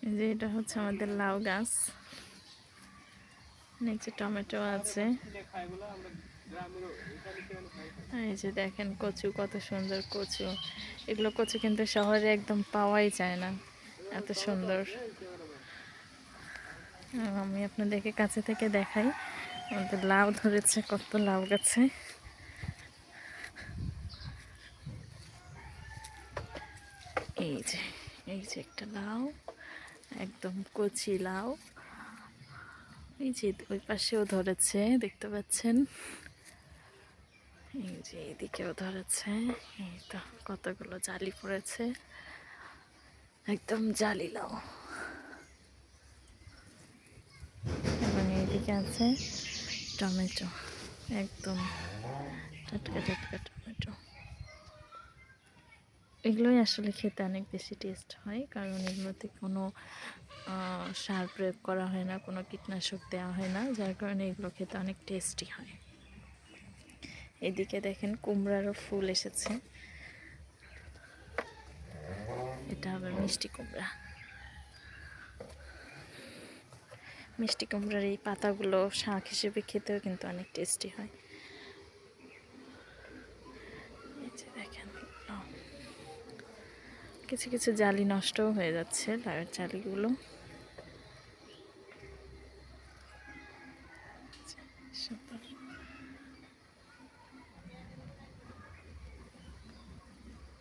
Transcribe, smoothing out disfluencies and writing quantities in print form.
এই যে এটা হচ্ছে আমাদের লাউ গাছ, নিচে টমেটো আছে। এই যে দেখেন কচু, কত সুন্দর কচু। এগুলো কচু কিন্তু শহরে একদম পাওয়াই যায় না, এত সুন্দর। আমি আপনাদেরকে কাছে থেকে দেখাই, আমাদের লাউ ধরেছে, কত লাউ গাছে। এই যে এই যে একটা লাউ, একদম কচি লাউ। এই যে ওই পাশেও ধরেছে, দেখতে পাচ্ছেন। এই যে এইদিকেও ধরেছে। এই তো কতগুলো জালি পড়েছে, একদম জালি লাউ। এবং এইদিকে আছে টমেটো, একদম টাটকা টাটকা টমেটো। এগুলোই আসলে খেতে অনেক বেশি টেস্ট হয়, কারণ এগুলোতে কোনো সার প্রয়োগ করা হয় না, কোনো কীটনাশক দেওয়া হয় না, যার কারণে এগুলো খেতে অনেক টেস্টি হয়। এদিকে দেখেন কুমড়ারও ফুল এসেছে, এটা আবার মিষ্টি কুমড়া। মিষ্টি কুমড়ার এই পাতাগুলো শাক হিসেবে খেতেও কিন্তু অনেক টেস্টি হয়। এই যে দেখেন কিছু কিছু জালি নষ্টও হয়ে যাচ্ছে, লাউয়ের জালিগুলো। সুন্দর।